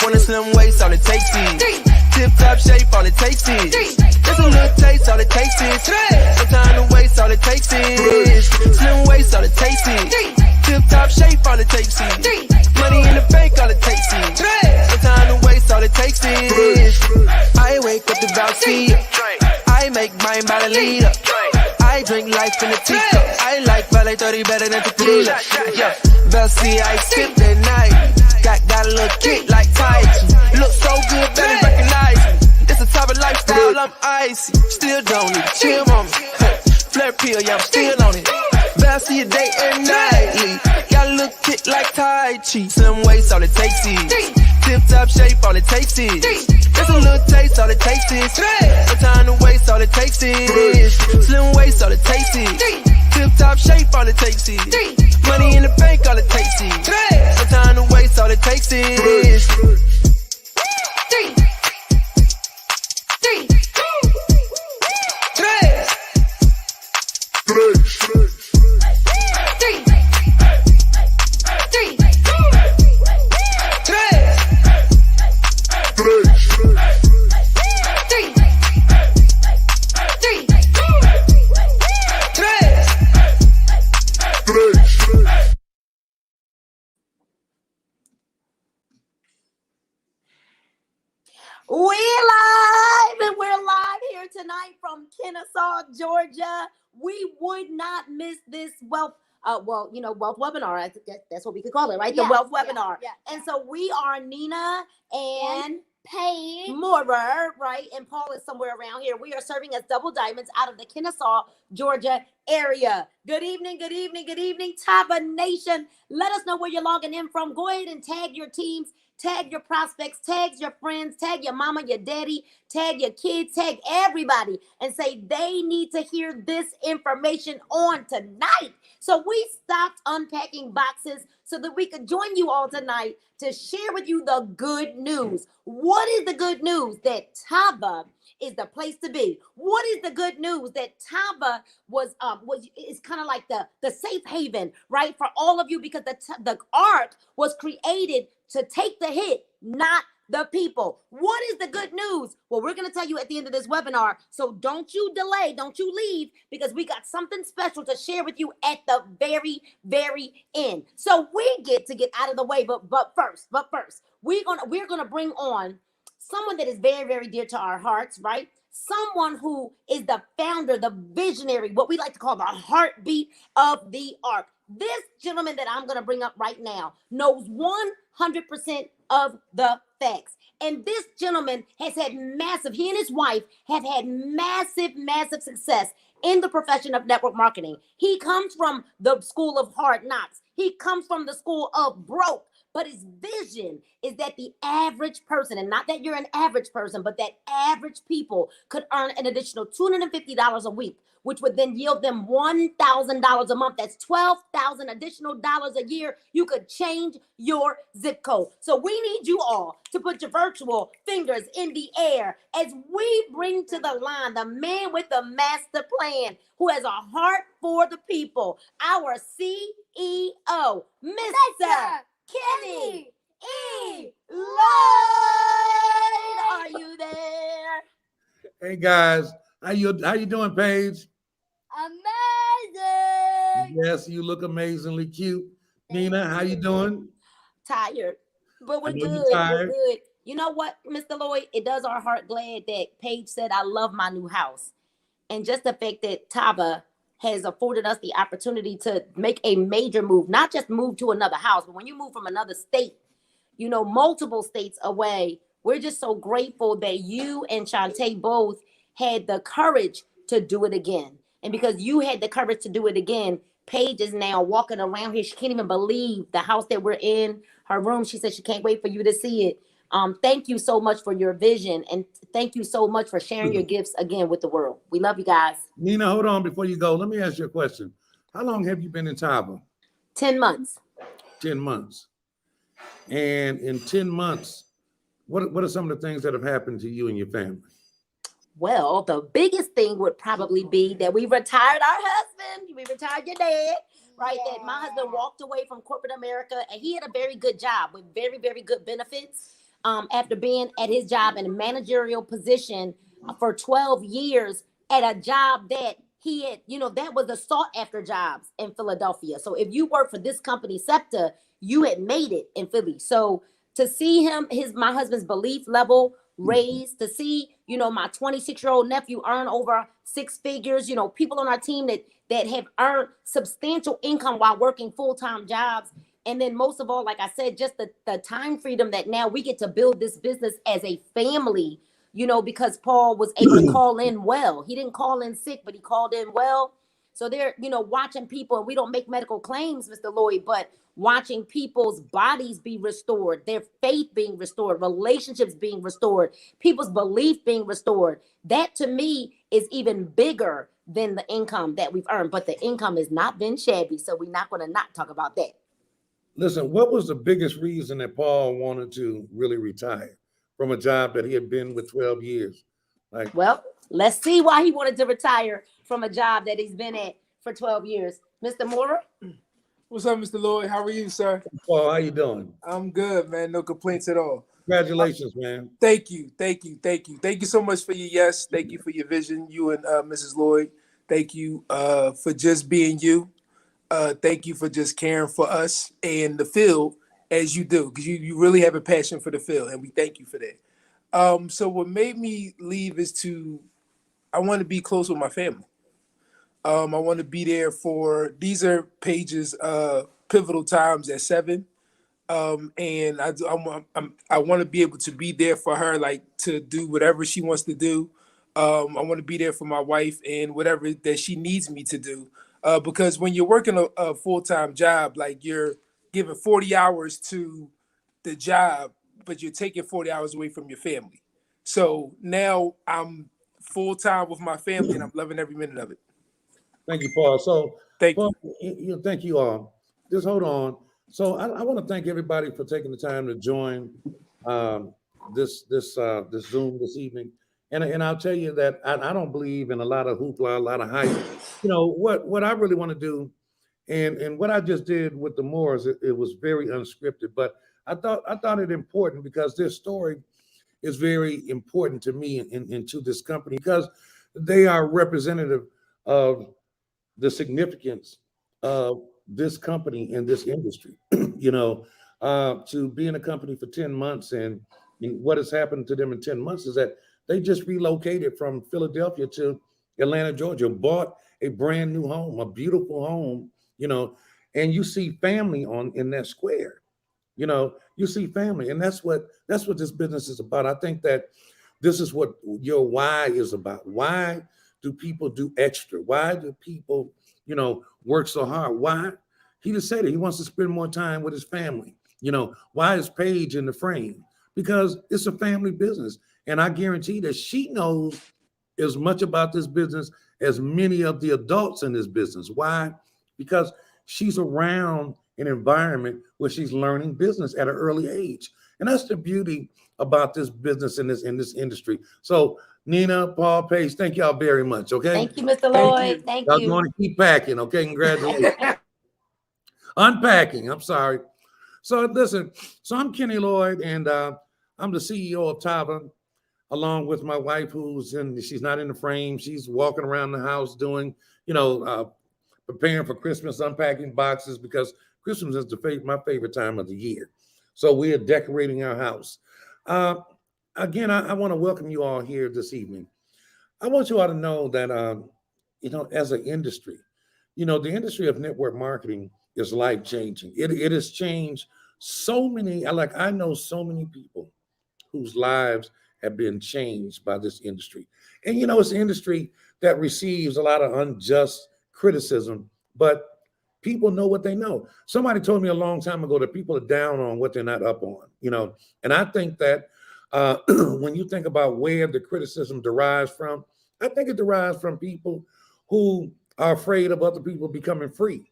want a slim waist, all it takes is tip-top shape, all it takes is just a little taste, all it takes is no time to waste, all it takes is slim waist, all it takes is tip-top shape, all it takes is money in the bank, all it takes is no time to waste, all it takes is I wake up to about see I make mine by the leader. I drink life in a teacup. I like Valet 30 better than tequila. Yeah, Velcy, I sip that night. Got a little kick like Tai Chi. Look so good, better recognize me. It's a type of lifestyle, I'm icy. Still don't need chill on me. Flare pill, yeah, I'm still on it. Velcy a day and nightly. Got a little kick like Tai Chi. Slim waist, all it takes is tip-top shape, all it takes is just a little taste, all it takes is no time to waste, all it takes is slim waist, all it takes is tip-top shape, all it takes is money in the bank, all it takes is no time to waste, all it takes is We're live here tonight from Kennesaw, Georgia. We would not miss this wealth webinar. I think that's what we could call it, right? The wealth webinar. Yeah. And so we are Nina and Paige Moorer, right? And Paul is somewhere around here. We are serving as double diamonds out of the Kennesaw, Georgia area. Good evening, Tava Nation. Let us know where you're logging in from. Go ahead and tag your teams. Tag your prospects, tag your friends, tag your mama, your daddy, tag your kids, tag everybody and say they need to hear this information on tonight. So we stopped unpacking boxes so that we could join you all tonight to share with you the good news. What is the good news? That Tava is the place to be. What is the good news? That Tava is kind of like the safe haven, right? For all of you, because the art was created to take the hit, not the people. What is the good news? Well, we're going to tell you at the end of this webinar. So don't you delay, don't you leave, because we got something special to share with you at the very, very end. So we get out of the way, but first, we're gonna bring on someone that is very, very dear to our hearts, right? Someone who is the founder, the visionary, what we like to call the heartbeat of the art. This gentleman that I'm going to bring up right now knows 100% of the facts. And this gentleman has had he and his wife have had massive success in the profession of network marketing. He comes from the school of hard knocks. He comes from the school of broke. But his vision is that the average person, and not that you're an average person, but that average people could earn an additional $250 a week, which would then yield them $1,000 a month. That's $12,000 additional dollars a year. You could change your zip code. So we need you all to put your virtual fingers in the air as we bring to the line the man with the master plan who has a heart for the people, our CEO, Mr. Kenny E. Lloyd. Are you there? Hey guys, how you doing, Paige? amazing. Yes, you look amazingly cute. Nina, how you doing? Tired, but we're good. We're good. You know what, Mr. Lloyd? It does our heart glad that Paige said, "I love my new house," and just the fact that Tava has afforded us the opportunity to make a major move, not just move to another house, but when you move from another state, multiple states away, we're just so grateful that you and Shantae both had the courage to do it again. And because you had the courage to do it again, Paige is now walking around here. She can't even believe the house that we're in, her room. She said she can't wait for you to see it. Thank you so much for your vision. And thank you so much for sharing your gifts again with the world. We love you guys. Nina, hold on before you go. Let me ask you a question. How long have you been in Tava? 10 months. 10 months. And in 10 months, what are some of the things that have happened to you and your family? Well, the biggest thing would probably be that we retired our husband. We retired your dad, right? Yeah. That my husband walked away from corporate America, and he had a very good job with very, very good benefits. after being at his job in a managerial position for 12 years at a job that he had, that was a sought after jobs in Philadelphia. So if you work for this company, SEPTA, you had made it in Philly. So to see my husband's belief level raised, to see, my 26-year-old nephew earn over 6 figures, people on our team that have earned substantial income while working full-time jobs. And then most of all, like I said, just the time freedom that now we get to build this business as a family, because Paul was able to call in well. He didn't call in sick, but he called in well. So they're, watching people, and we don't make medical claims, Mr. Lloyd, but watching people's bodies be restored, their faith being restored, relationships being restored, people's belief being restored. That to me is even bigger than the income that we've earned. But the income has not been shabby, so we're not going to not talk about that. Listen, what was the biggest reason that Paul wanted to really retire from a job that he had been with 12 years? Well, let's see why he wanted to retire from a job that he's been at for 12 years. Mr. Mora? What's up, Mr. Lloyd? How are you, sir? Paul, how you doing? I'm good, man. No complaints at all. Congratulations, man. Thank you. Thank you so much for your yes. Thank you for your vision, you and Mrs. Lloyd. Thank you for just being you. Thank you for just caring for us and the field as you do, because you really have a passion for the field, and we thank you for that. So what made me leave is I want to be close with my family. I want to be there these are Paige's pivotal times at 7. And I want to be able to be there for her, like to do whatever she wants to do. I want to be there for my wife and whatever that she needs me to do. Because when you're working a full-time job, like you're giving 40 hours to the job, but you're taking 40 hours away from your family. So now I'm full-time with my family and I'm loving every minute of it. Thank you, Paul. So Thank Paul, you. Thank you all. Just hold on. So I want to thank everybody for taking the time to join this Zoom this evening. And I'll tell you that I don't believe in a lot of hoopla, a lot of hype. What I really want to do, and what I just did with the Moors, it was very unscripted, but I thought it important because this story is very important to me and to this company because they are representative of the significance of this company in this industry. To be in a company for 10 months and what has happened to them in 10 months is that they just relocated from Philadelphia to Atlanta, Georgia, bought a brand new home, a beautiful home, and you see family in that square. You see family, and that's what this business is about. I think that this is what your why is about. Why do people do extra? Why do people, work so hard? Why? He just said it. He wants to spend more time with his family. Why is Paige in the frame? Because it's a family business. And I guarantee that she knows as much about this business as many of the adults in this business. Why? Because she's around an environment where she's learning business at an early age. And that's the beauty about this business in this industry. So Nina, Paul, Paige, thank y'all very much. Okay. Thank you, Mr. Lloyd. Thank you. Y'all going to keep packing. Okay. Congratulations. Unpacking. I'm sorry. So listen, I'm Kenny Lloyd, and I'm the CEO of Tava, along with my wife, she's not in the frame. She's walking around the house doing, preparing for Christmas, unpacking boxes, because Christmas is my favorite time of the year. So we are decorating our house. Again, I want to welcome you all here this evening. I want you all to know that, as an industry, the industry of network marketing is life-changing. It has changed so many, I know so many people whose lives have been changed by this industry. And, it's an industry that receives a lot of unjust criticism, but people know what they know. Somebody told me a long time ago that people are down on what they're not up on, and I think that when you think about where the criticism derives from, I think it derives from people who are afraid of other people becoming free,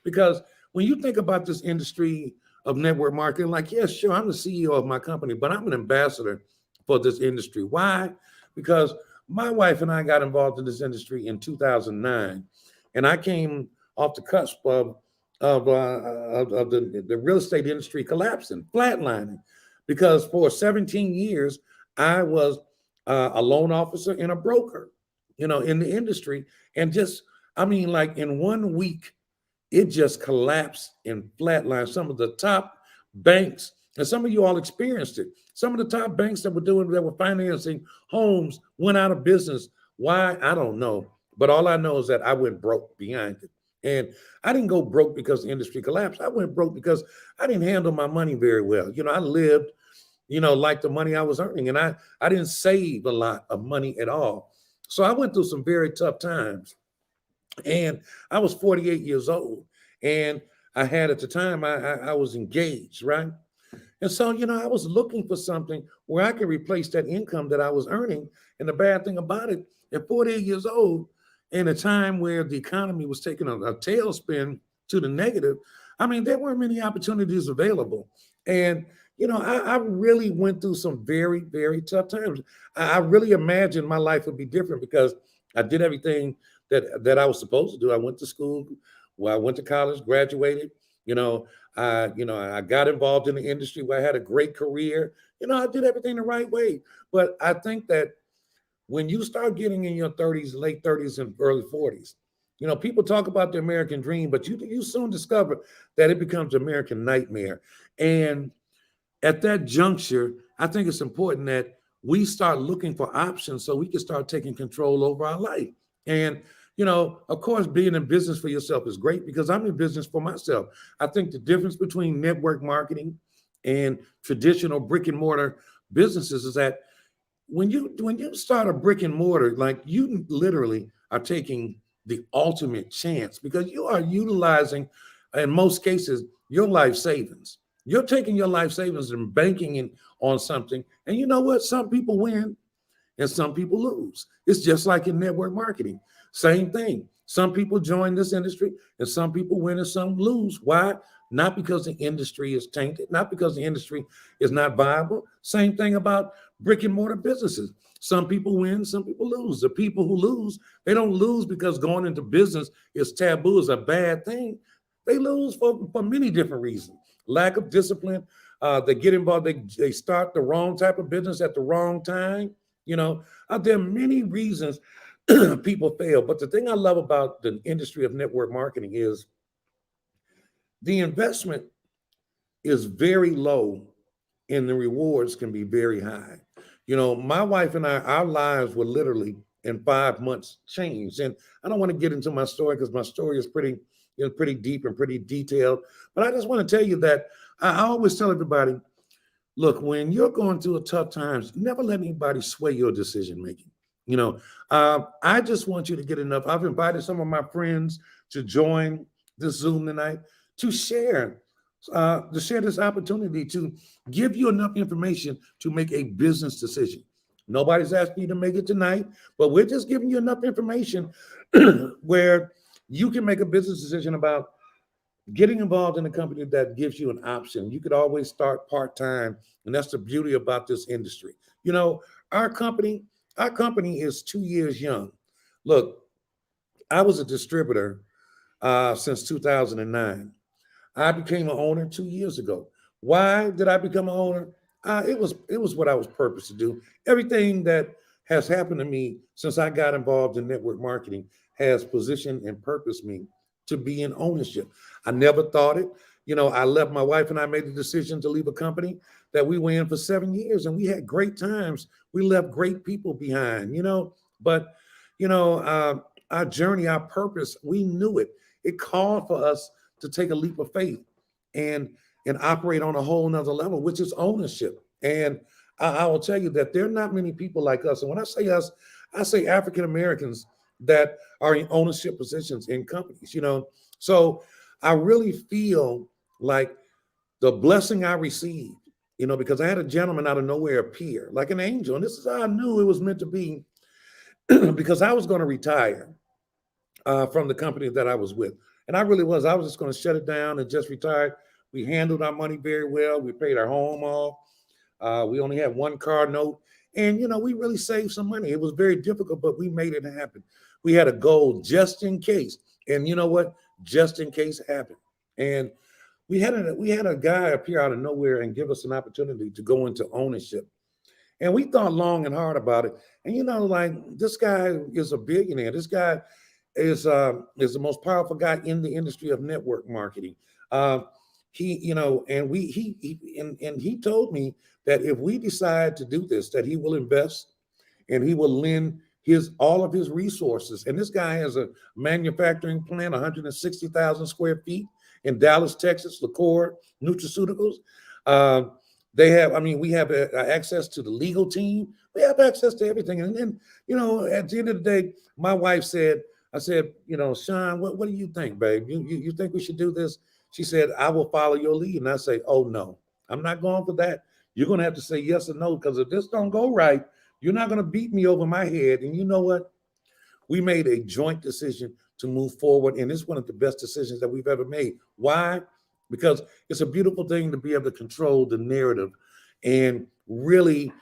because when you think about this industry of network marketing, yes, sure, I'm the CEO of my company, but I'm an ambassador for this industry. Why? Because my wife and I got involved in this industry in 2009, and I came off the cusp of the real estate industry collapsing, flatlining. because for 17 years, I was a loan officer and a broker, in the industry. And just, I mean, like in 1 week, it just collapsed and flatlined. Some of the top banks, and some of you all experienced it. Some of the top banks that were financing homes went out of business. Why? I don't know. But all I know is that I went broke behind it. And I didn't go broke because the industry collapsed. I went broke because I didn't handle my money very well. I lived, like the money I was earning, and I didn't save a lot of money at all. So I went through some very tough times. And I was 48 years old. And I had at the time, I was engaged, right? And so, I was looking for something where I could replace that income that I was earning. And the bad thing about it, at 48 years old, in a time where the economy was taking a tailspin to the negative, I mean, there weren't many opportunities available. And, I really went through some very, very tough times. I really imagined my life would be different because I did everything that I was supposed to do. I went to school, I went to college, graduated. I got involved in the industry where I had a great career. I did everything the right way. But I think that when you start getting in your 30s, late 30s, and early 40s, people talk about the American dream, but you soon discover that it becomes an American nightmare. And at that juncture, I think it's important that we start looking for options so we can start taking control over our life. And, of course, being in business for yourself is great because I'm in business for myself. I think the difference between network marketing and traditional brick and mortar businesses is that when you start a brick and mortar, like you literally are taking the ultimate chance because you are utilizing, in most cases, your life savings. You're taking your life savings and banking on something. And you know what? Some people win and some people lose. It's just like in network marketing. Same thing. Some people join this industry and some people win and some lose. Why? Not because the industry is tainted, not because the industry is not viable. Same thing about brick and mortar businesses. Some people win, some people lose. The people who lose, they don't lose because going into business is taboo, is a bad thing. They lose for many different reasons. Lack of discipline. They get involved. They start the wrong type of business at the wrong time. There are many reasons people fail. But the thing I love about the industry of network marketing is the investment is very low and the rewards can be very high. My wife and I, our lives were literally in 5 months changed. And I don't want to get into my story because my story is pretty deep and pretty detailed. But I just want to tell you that I always tell everybody, look, when you're going through a tough times, never let anybody sway your decision making. I just want you to get enough. I've invited some of my friends to join this Zoom tonight to share this opportunity to give you enough information to make a business decision. Nobody's asking you to make it tonight, but we're just giving you enough information where you can make a business decision about getting involved in a company that gives you an option. You could always start part-time, and that's the beauty about this industry. Our company is 2 years young. Look, I was a distributor since 2009. I became an owner 2 years ago. Why did I become an owner? It was what I was purposed to do. Everything that has happened to me since I got involved in network marketing has positioned and purposed me to be in ownership. I never thought it. I left, my wife and I made the decision to leave a company that we were in for 7 years and we had great times. We left great people behind, but, our journey, our purpose, we knew it. It called for us to take a leap of faith and operate on a whole nother level, which is ownership. And I will tell you that there are not many people like us. And when I say us, I say African Americans that are in ownership positions in companies, So I really feel like the blessing I received, because I had a gentleman out of nowhere appear like an angel. And this is how I knew it was meant to be because I was going to retire from the company that I was with. And I really was. I was just going to shut it down and just retire. We handled our money very well. We paid our home off. We only had one car note. And, we really saved some money. It was very difficult, but we made it happen. We had a goal just in case. And you know what? Just in case happened. And we had a guy appear out of nowhere and give us an opportunity to go into ownership. And we thought long and hard about it. And like this guy is a billionaire. This guy is the most powerful guy in the industry of network marketing. And he told me that if we decide to do this, that he will invest and he will lend all of his resources. And this guy has a manufacturing plant, 160,000 square feet in Dallas, Texas, LaCour Nutraceuticals. We have access to the legal team. We have access to everything. And then, at the end of the day, my wife said, Sean, what do you think, babe? You think we should do this? She said, I will follow your lead. And I say, oh, no, I'm not going for that. You're going to have to say yes or no, because if this don't go right, you're not going to beat me over my head. And you know what? We made a joint decision to move forward. And it's one of the best decisions that we've ever made. Why? Because it's a beautiful thing to be able to control the narrative and really,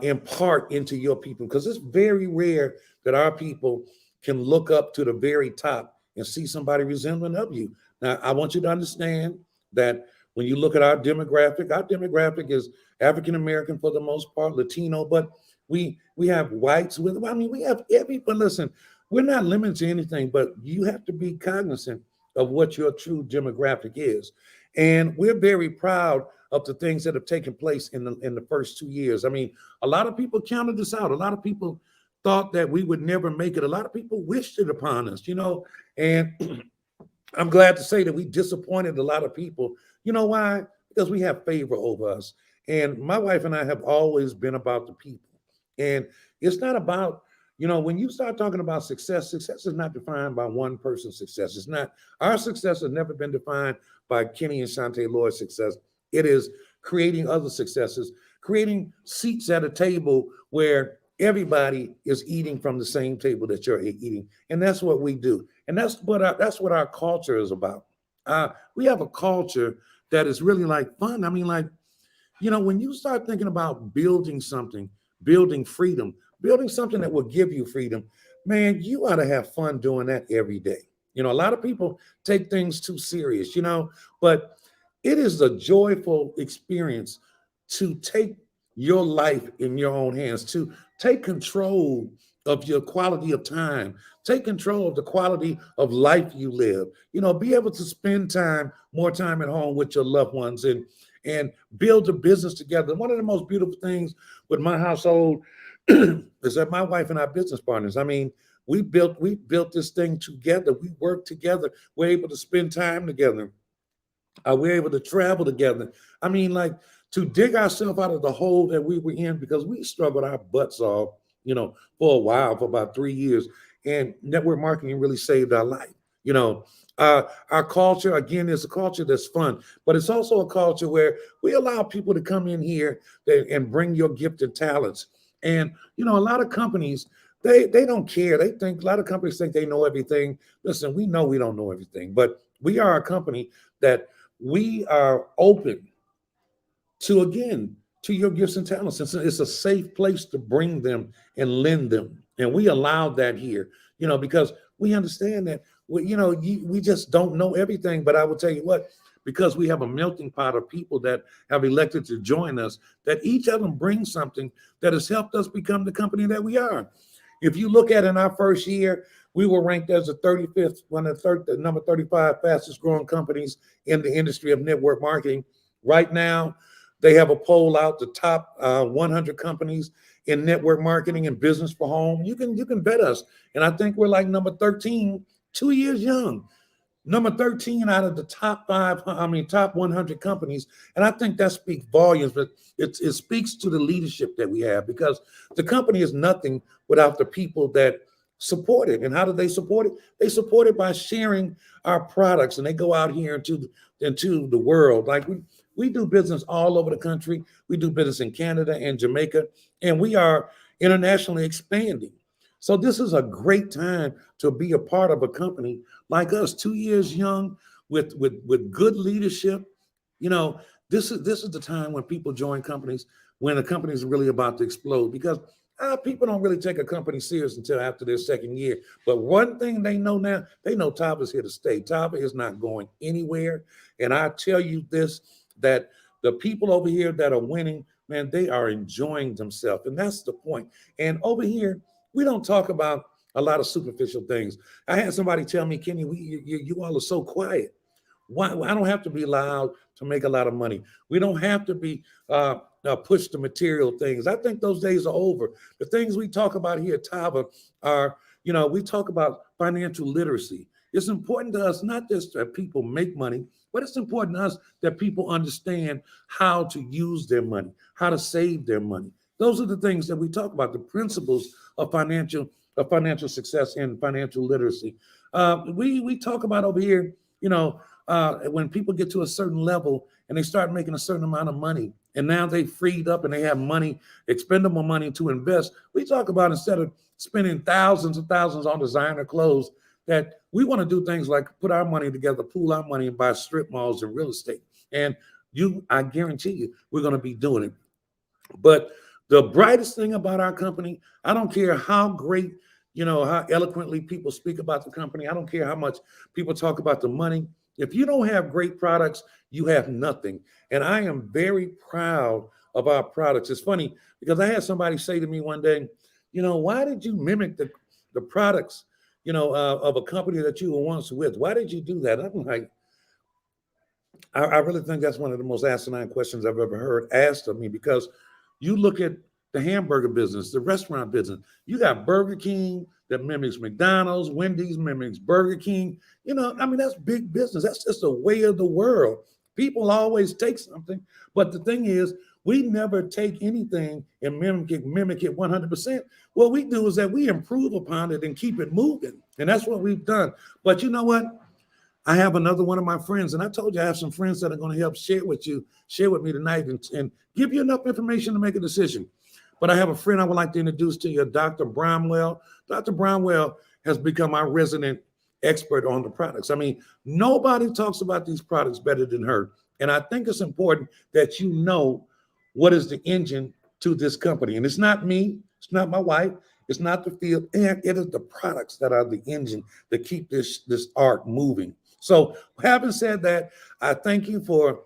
impart into your people. Because it's very rare that our people can look up to the very top and see somebody resembling of you. Now, I want you to understand that when you look at our demographic is African-American for the most part, Latino, but we have whites we have but listen, we're not limited to anything, but you have to be cognizant of what your true demographic is. And we're very proud of the things that have taken place in the first 2 years. I mean, a lot of people counted us out. A lot of people thought that we would never make it. A lot of people wished it upon us, and I'm glad to say that we disappointed a lot of people. You know why? Because we have favor over us. And my wife and I have always been about the people. And it's not about, when you start talking about success is not defined by one person's success. It's not. Our success has never been defined by Kenny and Shantae Lloyd's success. It is creating other successes, creating seats at a table where everybody is eating from the same table that you're eating. And that's what we do. And that's what our culture is about. We have a culture that is really like fun. I mean, like, when you start thinking about building something, building freedom, building something that will give you freedom, man, you ought to have fun doing that every day. A lot of people take things too serious, but it is a joyful experience to take your life in your own hands, to take control of your quality of time, take control of the quality of life you live, be able to spend more time at home with your loved ones and build a business together. One of the most beautiful things with my household is that my wife and our business partners, I mean, we built this thing together. We work together. We're able to spend time together. We're able to travel together. I mean, like, to dig ourselves out of the hole that we were in, because we struggled our butts off, for a while, for about 3 years. And network marketing really saved our life. Our culture, again, is a culture that's fun, but it's also a culture where we allow people to come in here and bring your gift and talents. And, a lot of companies, they don't care. A lot of companies think they know everything. Listen, we know we don't know everything, but we are a company that we are open to your gifts and talents. It's a safe place to bring them and lend them. And we allow that here, because we understand that, we just don't know everything. But I will tell you what, because we have a melting pot of people that have elected to join us, that each of them brings something that has helped us become the company that we are. If you look at in our first year, we were ranked as the 35th, the number 35 fastest growing companies in the industry of network marketing. Right now, they have a poll out, the top 100 companies in network marketing and business for home. You can bet us. And I think we're like number 13, 2 years young. Number 13 out of the top 100 companies. And I think that speaks volumes, but it speaks to the leadership that we have, because the company is nothing without the people that support it. And how do they support it? They support it by sharing our products, and they go out here into the world. Like we do business all over the country. We do business in Canada and Jamaica, and we are internationally expanding. So this is a great time to be a part of a company like us, 2 years young, with good leadership. This is the time when people join companies, when a company is really about to explode, because People don't really take a company serious until after their second year. But one thing they know now, they know Tava's here to stay. Tava is not going anywhere. And I tell you this, that the people over here that are winning, man, they are enjoying themselves. And that's the point. And over here, we don't talk about a lot of superficial things. I had somebody tell me, Kenny, you all are so quiet. Why? I don't have to be loud to make a lot of money. We don't have to be push the material things. I think those days are over. The things we talk about here at Tava are, we talk about financial literacy. It's important to us not just that people make money, but it's important to us that people understand how to use their money, how to save their money. Those are the things that we talk about, the principles of financial success and financial literacy. We talk about over here, when people get to a certain level and they start making a certain amount of money, and now they freed up and they have money, expendable money to invest. We talk about, instead of spending thousands and thousands on designer clothes, that we want to do things like put our money together, pool our money, and buy strip malls and real estate. And I guarantee you, we're going to be doing it. But the brightest thing about our company, I don't care how great, how eloquently people speak about the company. I don't care how much people talk about the money. If you don't have great products, you have nothing. And I am very proud of our products. It's funny because I had somebody say to me one day, why did you mimic the products, of a company that you were once with? Why did you do that? I'm like, I really think that's one of the most asinine questions I've ever heard asked of me, because you look at the hamburger business, the restaurant business, you got Burger King that mimics McDonald's, Wendy's mimics Burger King. That's big business. That's just a way of the world. People always take something, but the thing is, we never take anything and mimic it 100%. What we do is that we improve upon it and keep it moving. And that's what we've done. But you know what? I have another one of my friends, and I told you I have some friends that are going to help share with me tonight and give you enough information to make a decision. But I have a friend I would like to introduce to you, Dr. Bromwell. Dr. Bromwell has become our resident expert on the products. Nobody talks about these products better than her. And I think it's important that you know what is the engine to this company. And it's not me, it's not my wife, it's not the field, and it is the products that are the engine that keep this art moving. So having said that, I thank you for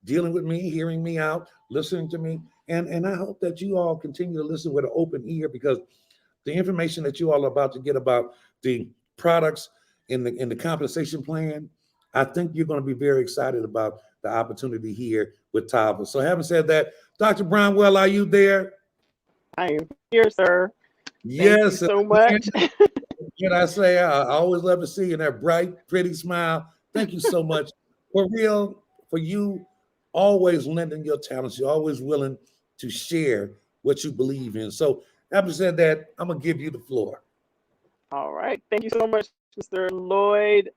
dealing with me, hearing me out, listening to me. And I hope that you all continue to listen with an open ear, because the information that you all are about to get about the products in the compensation plan, I think you're going to be very excited about the opportunity here with Tava. So having said that, Dr. Brownwell, are you there? I am here, sir. Yes. Thank you so much. Can I say, I always love to see you in that bright, pretty smile. Thank you so much. For real, for you always lending your talents. You're always willing to share what you believe in. So having said that, I'm going to give you the floor. All right. Thank you so much, Mr. Lloyd.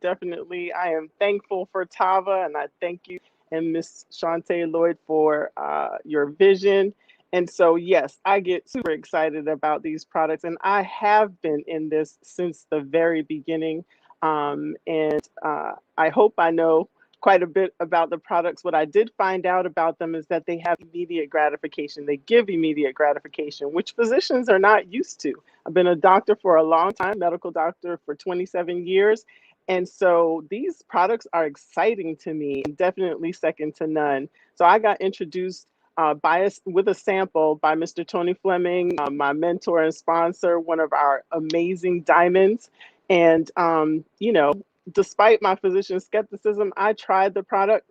Definitely, I am thankful for Tava, and I thank you and Miss Shantae Lloyd for your vision. And so, yes, I get super excited about these products, and I have been in this since the very beginning. I hope I know quite a bit about the products. What I did find out about them is that they have immediate gratification. They give immediate gratification, which physicians are not used to. I've been a doctor for a long time, medical doctor for 27 years. And so these products are exciting to me, and definitely second to none. So I got introduced with a sample by Mr. Tony Fleming, my mentor and sponsor, one of our amazing diamonds. And, despite my physician's skepticism, I tried the product.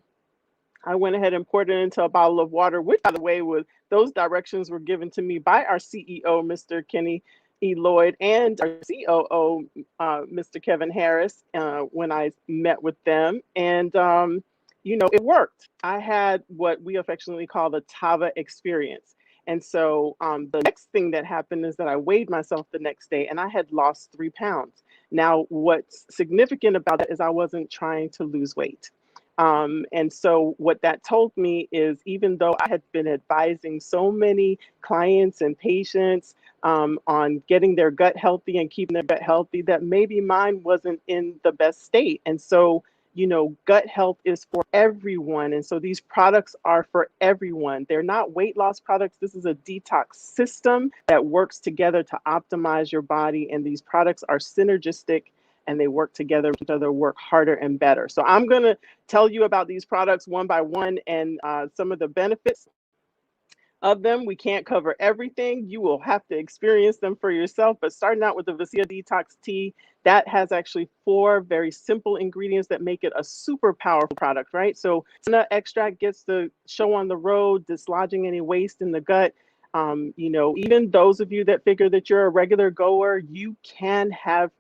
I went ahead and poured it into a bottle of water, which, by the way, those directions were given to me by our CEO, Mr. Kenny E. Lloyd, and our COO, Mr. Kevin Harris, when I met with them. And, it worked. I had what we affectionately call the Tava experience. And so the next thing that happened is that I weighed myself the next day, and I had lost 3 pounds. Now, what's significant about that is I wasn't trying to lose weight. And so what that told me is, even though I had been advising so many clients and patients on getting their gut healthy and keeping their gut healthy, that maybe mine wasn't in the best state. And so you know, gut health is for everyone. And so these products are for everyone. They're not weight loss products. This is a detox system that works together to optimize your body. And these products are synergistic and they work together with each other, work harder and better. So I'm going to tell you about these products one by one and some of the benefits of them. We can't cover everything. You will have to experience them for yourself. But starting out with the Vasia Detox Tea, that has actually 4 very simple ingredients that make it a super powerful product, right? So nut extract gets the show on the road, dislodging any waste in the gut. You know, even those of you that figure that you're a regular goer, you can have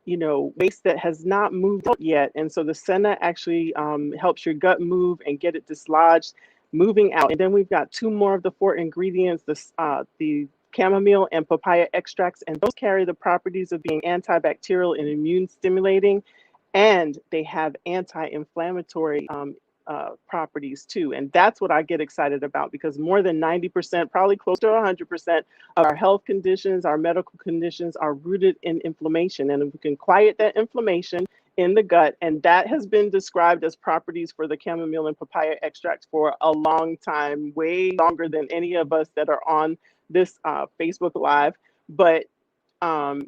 you know, waste that has not moved out yet. And so the senna actually helps your gut move and get it dislodged, moving out. And then we've got 2 more of the 4 ingredients, the chamomile and papaya extracts, and those carry the properties of being antibacterial and immune stimulating, and they have anti-inflammatory properties too. And that's what I get excited about, because more than 90%, probably close to 100% of our health conditions, our medical conditions are rooted in inflammation. And if we can quiet that inflammation in the gut, and that has been described as properties for the chamomile and papaya extracts for a long time, way longer than any of us that are on this Facebook Live. But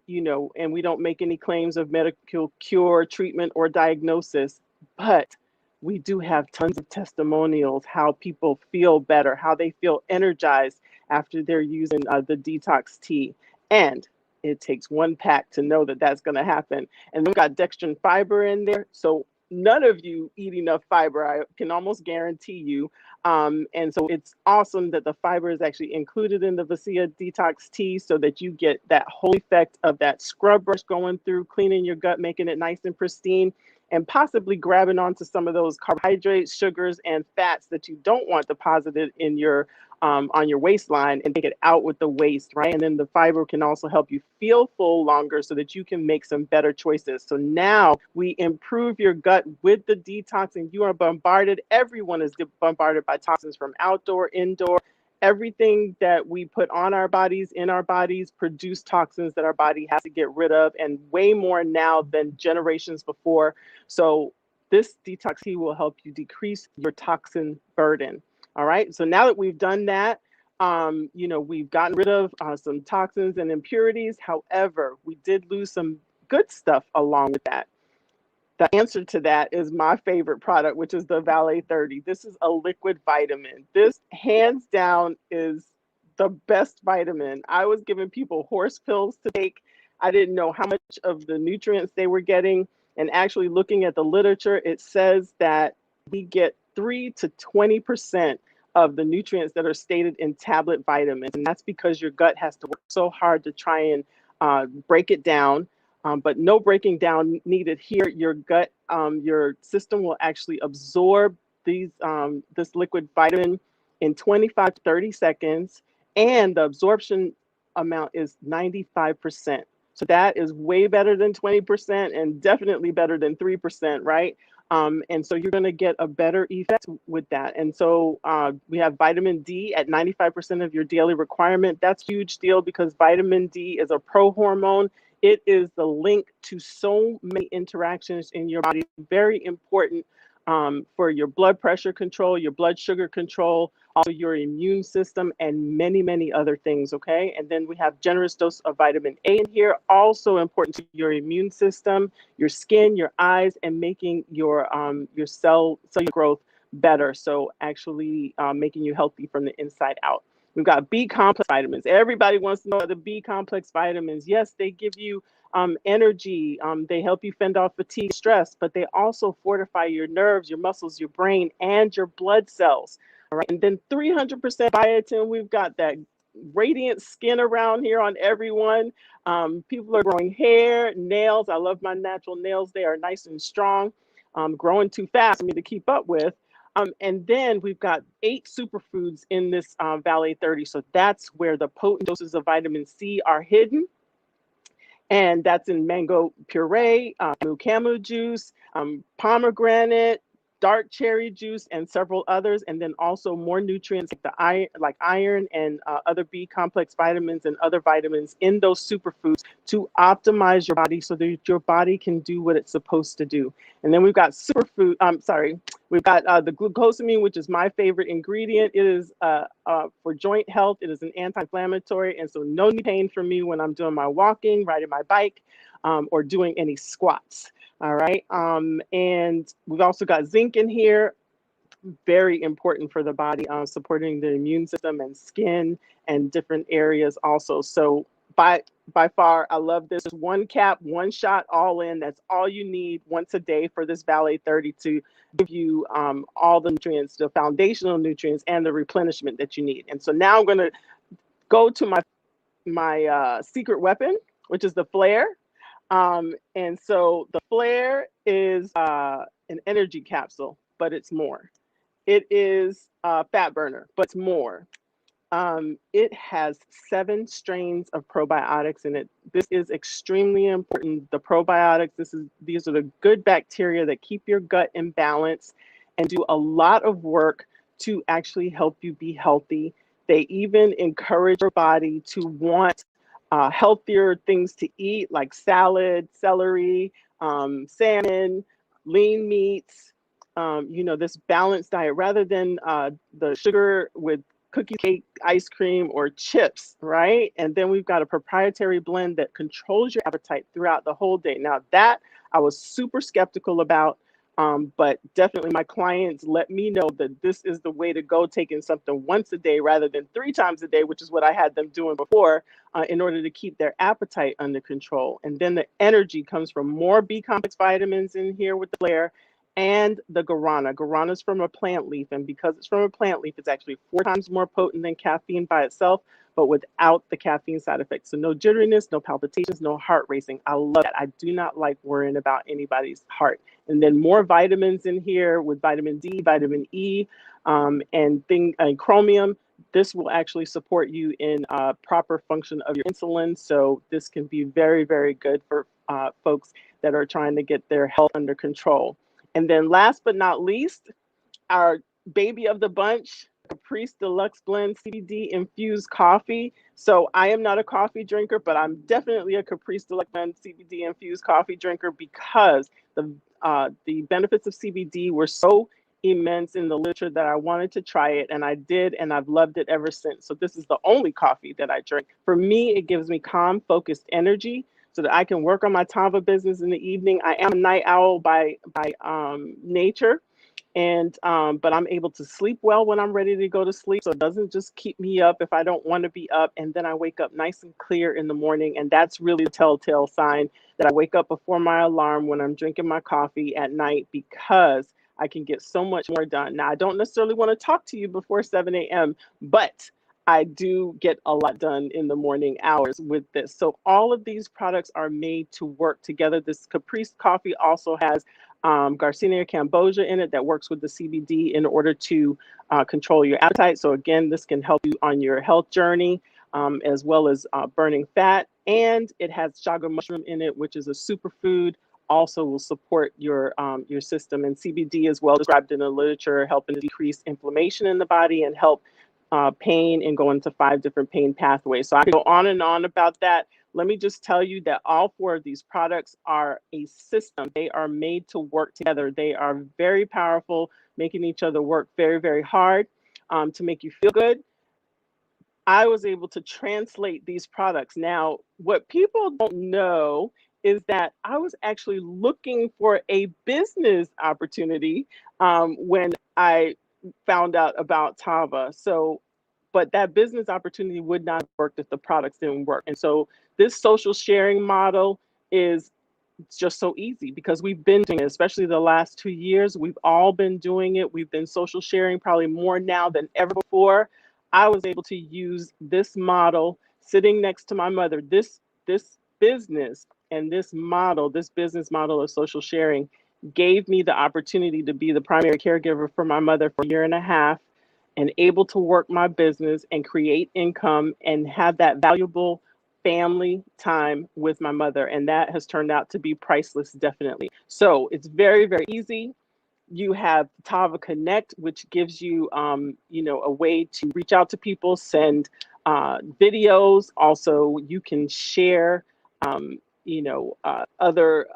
you know, and we don't make any claims of medical cure, treatment, or diagnosis, but we do have tons of testimonials, how people feel better, how they feel energized after they're using the detox tea. And it takes 1 pack to know that that's going to happen. And we've got dextrin fiber in there. So none of you eat enough fiber, I can almost guarantee you. And so it's awesome that the fiber is actually included in the Vasia Detox Tea, so that you get that whole effect of that scrub brush going through, cleaning your gut, making it nice and pristine, and possibly grabbing onto some of those carbohydrates, sugars, and fats that you don't want deposited in your on your waistline, and take it out with the waste, right? And then the fiber can also help you feel full longer, so that you can make some better choices. So now we improve your gut with the detox, and you are bombarded. Everyone is bombarded by toxins from outdoor, indoor. Everything that we put on our bodies, in our bodies, produce toxins that our body has to get rid of, and way more now than generations before. So this detox tea will help you decrease your toxin burden. All right. So now that we've done that, you know, we've gotten rid of some toxins and impurities. However, we did lose some good stuff along with that. The answer to that is my favorite product, which is the Valet 30. This is a liquid vitamin. This hands down is the best vitamin. I was giving people horse pills to take. I didn't know how much of the nutrients they were getting. And actually looking at the literature, it says that we get 3 to 20% of the nutrients that are stated in tablet vitamins. And that's because your gut has to work so hard to try and break it down. But no breaking down needed here. Your gut, your system will actually absorb these this liquid vitamin in 25 to 30 seconds. And the absorption amount is 95%. So that is way better than 20% and definitely better than 3%, right? And so you're going to get a better effect with that. And so we have vitamin D at 95% of your daily requirement. That's a huge deal, because vitamin D is a prohormone. It is the link to so many interactions in your body. Very important for your blood pressure control, your blood sugar control, also your immune system, and many, many other things, okay? And then we have generous dose of vitamin A in here, also important to your immune system, your skin, your eyes, and making your cellular growth better. So actually making you healthy from the inside out. We've got B complex vitamins. Everybody wants to know the B complex vitamins. Yes, they give you energy. They help you fend off fatigue, stress, but they also fortify your nerves, your muscles, your brain, and your blood cells. All right. And then 300% biotin. We've got that radiant skin around here on everyone. People are growing hair, nails. I love my natural nails. They are nice and strong, growing too fast for me to keep up with. And then we've got 8 superfoods in this Valet 30. So that's where the potent doses of vitamin C are hidden. And that's in mango puree, camu juice, pomegranate, dark cherry juice and several others, and then also more nutrients like iron and other B complex vitamins and other vitamins in those superfoods to optimize your body so that your body can do what it's supposed to do. And then we've got we've got the glucosamine, which is my favorite ingredient. It is for joint health. It is an anti-inflammatory, and so no knee pain for me when I'm doing my walking, riding my bike, or doing any squats. All right. And we've also got zinc in here, very important for the body, supporting the immune system and skin and different areas also. So by far, I love this. One cap, one shot, all in. That's all you need once a day for this Valet 30 to give you all the nutrients, the foundational nutrients, and the replenishment that you need. And so now I'm going to go to my secret weapon, which is the Flare. And so the Flare is an energy capsule, but it's more. It is a fat burner, but it's more. It has 7 strains of probiotics in it. This is extremely important. The probiotics, these are the good bacteria that keep your gut in balance and do a lot of work to actually help you be healthy. They even encourage your body to want healthier things to eat, like salad, celery, salmon, lean meats, this balanced diet rather than the sugar with cookie, cake, ice cream, or chips, right? And then we've got a proprietary blend that controls your appetite throughout the whole day. Now that I was super skeptical about, but definitely my clients let me know that this is the way to go, taking something once a day rather than 3 times a day, which is what I had them doing before, in order to keep their appetite under control. And then the energy comes from more B complex vitamins in here with the Flare, and the guarana. Guarana is from a plant leaf, and because it's from a plant leaf, it's actually 4 times more potent than caffeine by itself, but without the caffeine side effects. So no jitteriness, no palpitations, no heart racing. I love that. I do not like worrying about anybody's heart. And then more vitamins in here with vitamin D, vitamin E, and chromium. This will actually support you in proper function of your insulin. So this can be very, very good for folks that are trying to get their health under control. And then last but not least, our baby of the bunch, Caprice Deluxe Blend CBD infused coffee. So I am not a coffee drinker, but I'm definitely a Caprice Deluxe Blend CBD infused coffee drinker because the benefits of CBD were so immense in the literature that I wanted to try it, and I did, and I've loved it ever since. So this is the only coffee that I drink. For me, it gives me calm, focused energy, so that I can work on my Tava business in the evening. I am a night owl by nature, and but I'm able to sleep well when I'm ready to go to sleep. So it doesn't just keep me up if I don't want to be up. And then I wake up nice and clear in the morning, and that's really the telltale sign that I wake up before my alarm when I'm drinking my coffee at night, because I can get so much more done. Now, I don't necessarily want to talk to you before 7 a.m., but I do get a lot done in the morning hours with this. So all of these products are made to work together. This Caprice coffee also has Garcinia cambogia in it that works with the CBD in order to control your appetite. So again, this can help you on your health journey, as well as burning fat. And it has chaga mushroom in it, which is a superfood, also will support your system. And CBD is well described in the literature, helping to decrease inflammation in the body and help pain, and go into 5 different pain pathways. So I can go on and on about that. Let me just tell you that all 4 of these products are a system. They are made to work together. They are very powerful, making each other work very, very hard to make you feel good. I was able to translate these products. Now, what people don't know is that I was actually looking for a business opportunity when I found out about Tava. So, but that business opportunity would not work if the products didn't work. And so this social sharing model is just so easy because we've been doing it, especially the last 2 years. We've all been doing it. We've been social sharing probably more now than ever before. I was able to use this model sitting next to my mother. This business and this business model of social sharing gave me the opportunity to be the primary caregiver for my mother for a year and a half, and able to work my business and create income and have that valuable family time with my mother. And that has turned out to be priceless, definitely. So it's very, very easy. You have Tava Connect, which gives you, a way to reach out to people, send videos. Also, you can share, other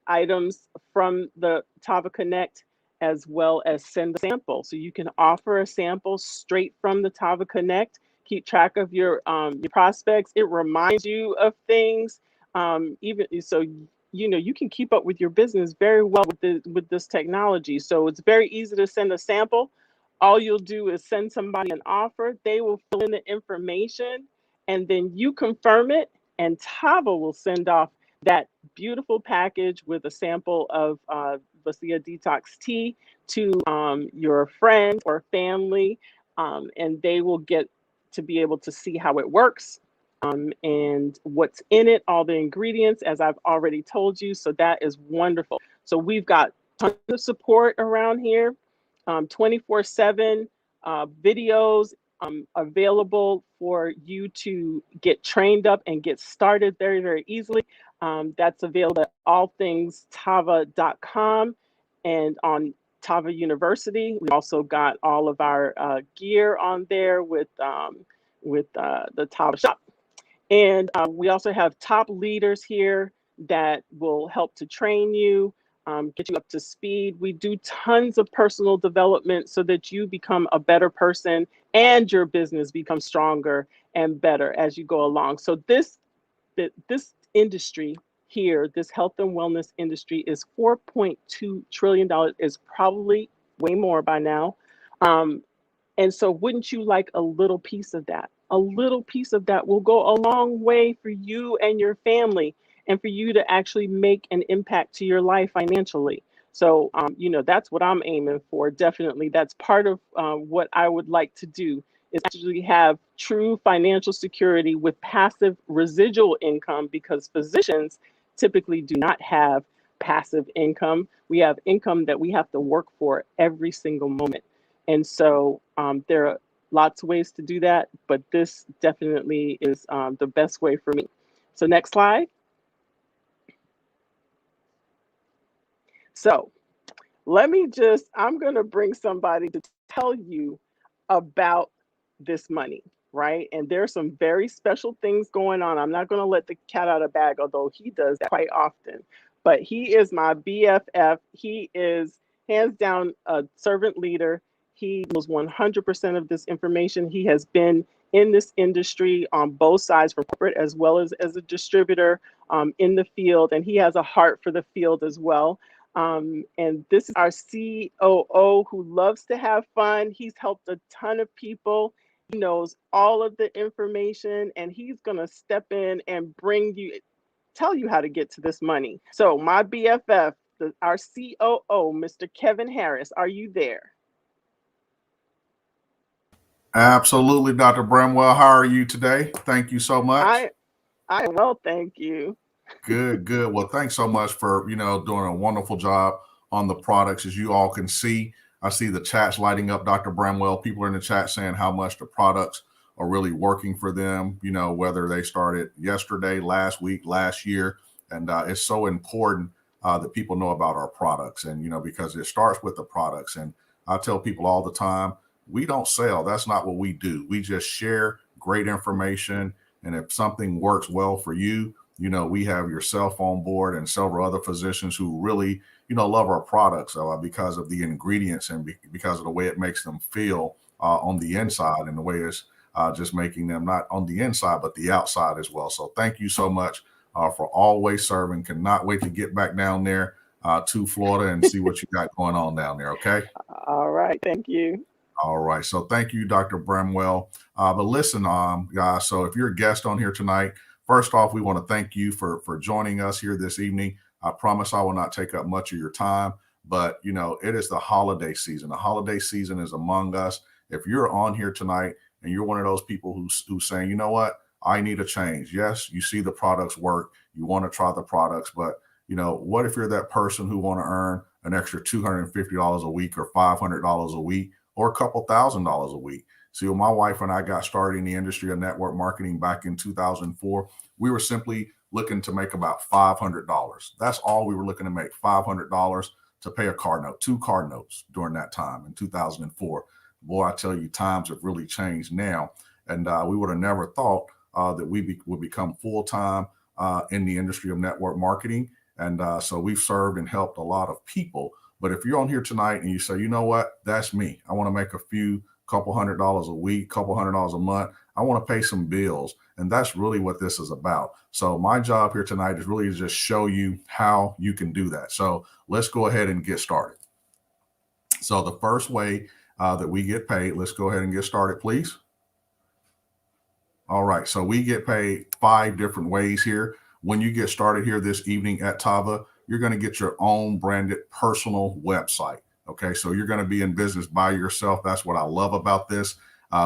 items from the Tava Connect, as well as send a sample. So you can offer a sample straight from the Tava Connect. Keep track of your prospects. It reminds you of things. Even so, you can keep up with your business very well with this technology. So it's very easy to send a sample. All you'll do is send somebody an offer. They will fill in the information, and then you confirm it, and Tava will send off that beautiful package with a sample of Vasia Detox Tea to your friends or family, and they will get to be able to see how it works, and what's in it, all the ingredients, as I've already told you. So that is wonderful. So we've got tons of support around here, 24/7 videos available for you to get trained up and get started very, very easily. That's available at allthingstava.com and on Tava University. We also got all of our gear on there with the Tava shop. And we also have top leaders here that will help to train you, get you up to speed. We do tons of personal development so that you become a better person and your business becomes stronger and better as you go along. So this industry here, this health and wellness industry, is $4.2 trillion, is probably way more by now. And so wouldn't you like a little piece of that? A little piece of that will go a long way for you and your family, and for you to actually make an impact to your life financially. So, that's what I'm aiming for. Definitely. That's part of what I would like to do, is actually have true financial security with passive residual income, because physicians typically do not have passive income. We have income that we have to work for every single moment. And so there are lots of ways to do that, but this definitely is the best way for me. So next slide. So I'm going to bring somebody to tell you about this money, right? And there's some very special things going on. I'm not going to let the cat out of the bag, although he does that quite often. But he is my BFF. He is hands down a servant leader. He knows 100% of this information. He has been in this industry on both sides, from corporate as well as a distributor in the field. And he has a heart for the field as well. And this is our COO, who loves to have fun. He's helped a ton of people. He knows all of the information, and he's going to step in and tell you how to get to this money. So my BFF, our COO, Mr. Kevin Harris, are you there? Absolutely, Dr. Bramwell. How are you today? Thank you so much. I am well, thank you. Good. Well, thanks so much for, doing a wonderful job on the products. As you all can see, I see the chats lighting up, Dr. Bramwell. People are in the chat saying how much the products are really working for them, whether they started yesterday, last week, last year. And it's so important that people know about our products, and, because it starts with the products. And I tell people all the time, we don't sell. That's not what we do. We just share great information. And if something works well for you, we have yourself on board and several other physicians who really, love our products because of the ingredients and because of the way it makes them feel on the inside, and the way it's just making them not on the inside, but the outside as well. So thank you so much for always serving. Cannot wait to get back down there to Florida and see what you got going on down there. Okay. All right. Thank you. All right. So thank you, Dr. Bramwell. But listen, guys, so if you're a guest on here tonight, first off, we want to thank you for joining us here this evening. I promise I will not take up much of your time, but it is the holiday season. The holiday season is among us. If you're on here tonight and you're one of those people who's saying, you know what, I need a change. Yes, you see the products work. You want to try the products, but what if you're that person who want to earn an extra $250 a week or $500 a week or a couple $1,000s a week? See, when my wife and I got started in the industry of network marketing back in 2004, we were simply looking to make about $500. That's all we were looking to make, $500 to pay a car note, 2 car notes during that time in 2004. Boy, I tell you, times have really changed now. And we would have never thought that we would become full-time in the industry of network marketing. And so we've served and helped a lot of people. But if you're on here tonight and you say, you know what, that's me. I want to make couple $100 a week, couple $100 a month. I want to pay some bills. And that's really what this is about. So my job here tonight is really to just show you how you can do that. So let's go ahead and get started. So the first way that we get paid, let's go ahead and get started, please. All right, so we get paid 5 different ways here. When you get started here this evening at Tava, you're going to get your own branded personal website. Okay, so you're going to be in business by yourself. That's what I love about this.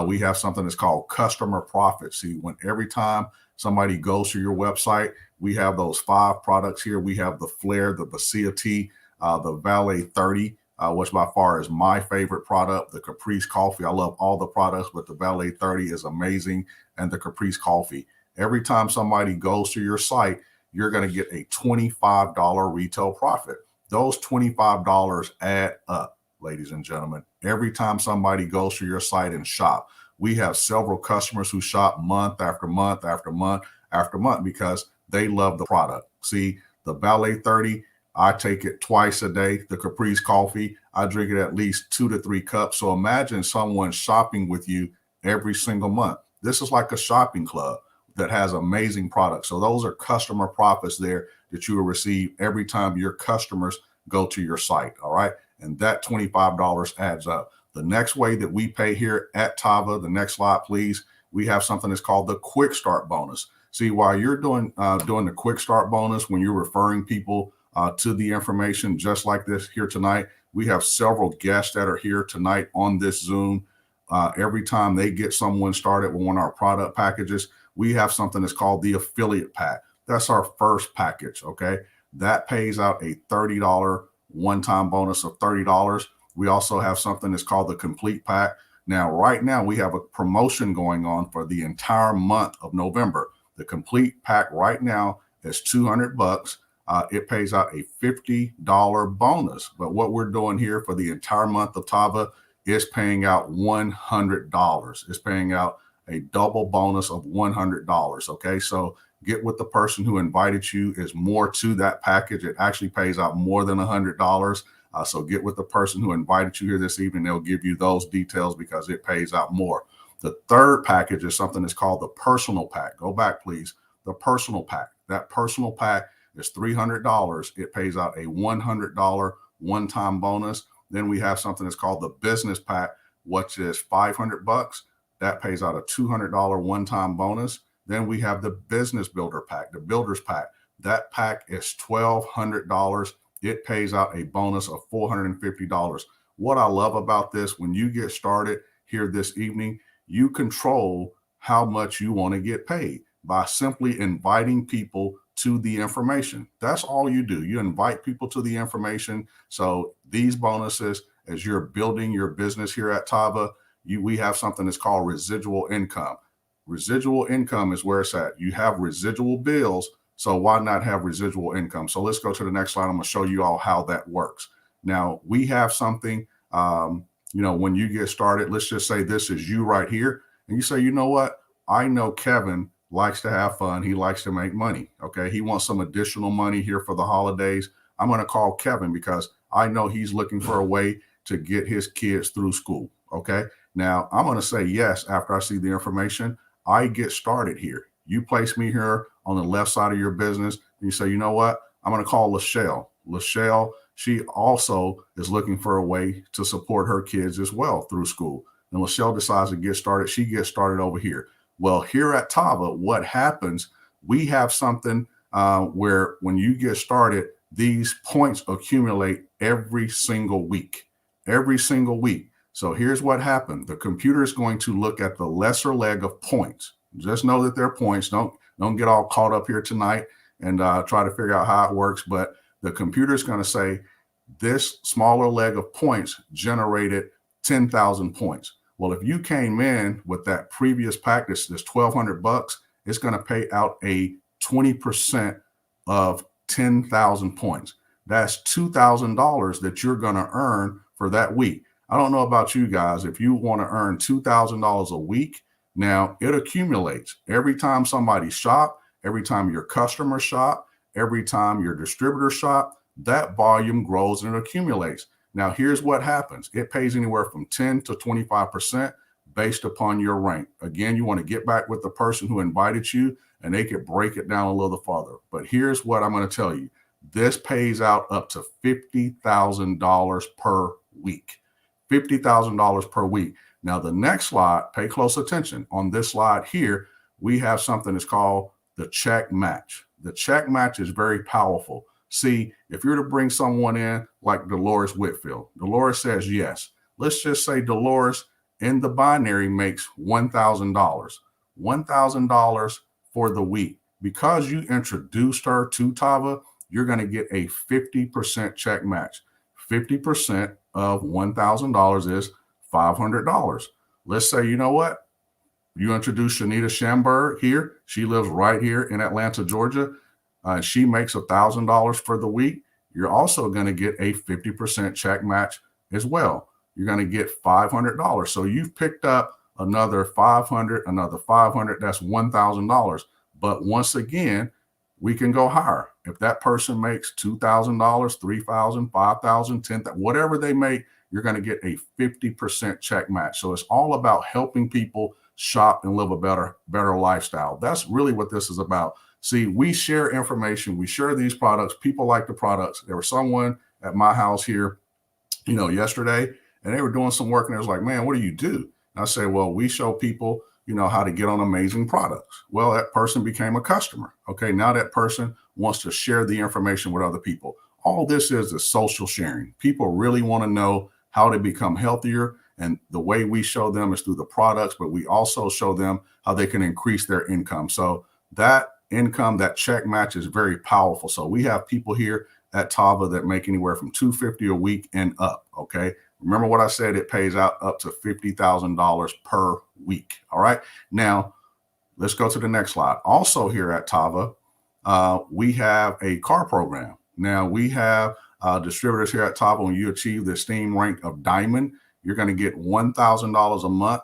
We have something that's called customer profit. See, when every time somebody goes to your website, we have those 5 products here. We have the Flair, the Papaya tea, the Valet 30, which by far is my favorite product, the Caprice coffee. I love all the products, but the Valet 30 is amazing, and the Caprice coffee. Every time somebody goes to your site, you're going to get a $25 retail profit. Those $25 add up, ladies and gentlemen. Every time somebody goes to your site and shop, we have several customers who shop month after month after month after month because they love the product. See, the Valet 30, I take it twice a day. The Caprice coffee, I drink it at least 2 to 3 cups. So imagine someone shopping with you every single month. This is like a shopping club that has amazing products. So those are customer profits there that you will receive every time your customers go to your site. All right. And that $25 adds up. The next way that we pay here at Tava, the next slide, please. We have something that's called the quick start bonus. See, while you're doing the quick start bonus, when you're referring people to the information just like this here tonight, we have several guests that are here tonight on this Zoom. Every time they get someone started with one of our product packages, we have something that's called the affiliate pack. That's our first package, okay? That pays out a $30 one-time bonus of $30. We also have something that's called the complete pack. Now, right now, we have a promotion going on for the entire month of November. The complete pack right now is $200. It pays out a $50 bonus. But what we're doing here for the entire month of Tava is paying out $100. It's paying out a double bonus of $100. Okay, so get with the person who invited you. Is more to that package. It actually pays out more than $100. So get with the person who invited you here this evening. They'll give you those details because it pays out more. The third package is something that's called the personal pack. Go back, please. The personal pack. That personal pack is $300. It pays out a $100 one-time bonus. Then we have something that's called the business pack, which is $500. That pays out a $200 one-time bonus. Then we have the business builder pack, the builders pack. That pack is $1,200. It pays out a bonus of $450. What I love about this, when you get started here this evening, you control how much you want to get paid by simply inviting people to the information. That's all you do. You invite people to the information. So these bonuses, as you're building your business here at Tava, we have something that's called residual income. Residual income is where it's at. You have residual bills, so why not have residual income? So let's go to the next slide. I'm going to show you all how that works. Now, we have something, when you get started, let's just say this is you right here. And you say, you know what? I know Kevin likes to have fun. He likes to make money. Okay. He wants some additional money here for the holidays. I'm going to call Kevin because I know he's looking for a way to get his kids through school. Okay. Now I'm going to say yes after I see the information. I get started here. You place me here on the left side of your business. And you say, you know what? I'm going to call Lachelle. Lachelle, she also is looking for a way to support her kids as well through school. And Lachelle decides to get started. She gets started over here. Well, here at Tava, what happens, we have something where when you get started, these points accumulate every single week. Every single week. So here's what happened. The computer is going to look at the lesser leg of points. Just know that they're points. Don't get all caught up here tonight and try to figure out how it works. But the computer is going to say this smaller leg of points generated 10,000 points. Well, if you came in with that previous pack, this $1,200, it's going to pay out a 20% of 10,000 points. That's $2,000 that you're going to earn for that week. I don't know about you guys. If you want to earn $2,000 a week, now it accumulates every time somebody shop, every time your customer shop, every time your distributor shop, that volume grows and it accumulates. Now, here's what happens. It pays anywhere from 10 to 25% based upon your rank. Again, you want to get back with the person who invited you and they could break it down a little farther. But here's what I'm going to tell you. This pays out up to $50,000 per week. $50,000 per week. Now, the next slide, pay close attention. On this slide here, we have something that's called the check match. The check match is very powerful. See, if you're to bring someone in like Dolores Whitfield, Dolores says yes. Let's just say Dolores in the binary makes $1,000. $1,000 for the week. Because you introduced her to Tava, you're going to get a 50% check match. 50% of $1,000 is $500. Let's say, you know what? You introduce Shanita Schamberg here. She lives right here in Atlanta, Georgia. She makes $1,000 for the week. You're also going to get a 50% check match as well. You're going to get $500. So you've picked up another 500, another 500. That's $1,000. But once again, we can go higher. If that person makes $2,000, $3,000, $5,000, $10,000, whatever they make, you're going to get a 50% check match. So it's all about helping people shop and live a better lifestyle. That's really what this is about. See, we share information. We share these products. People like the products. There was someone at my house here, yesterday, and they were doing some work and it was like, man, what do you do? And I say, well, we show people, how to get on amazing products. Well, that person became a customer. Okay. Now that person wants to share the information with other people. All this is social sharing. People really want to know how to become healthier. And the way we show them is through the products, but we also show them how they can increase their income. So that income, that check match is very powerful. So we have people here at Tava that make anywhere from $250 a week and up. Okay. Remember what I said, it pays out up to $50,000 per week. All right. Now let's go to the next slide. Also here at Tava, we have a car program. Now we have distributors here at Tava. When you achieve the esteemed rank of diamond, you're going to get $1,000 a month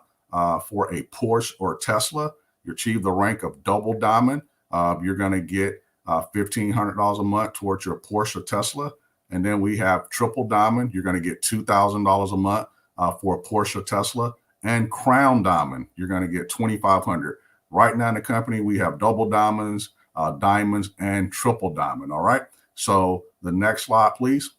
for a Porsche or Tesla. You achieve the rank of double diamond, you're going to get $1,500 a month towards your Porsche or Tesla. And then we have triple diamond. You're going to get $2,000 a month for a Porsche or Tesla. And crown diamond, you're going to get $2,500. Right now in the company, we have double diamonds, diamonds, and triple diamond. All right. So the next slide, please.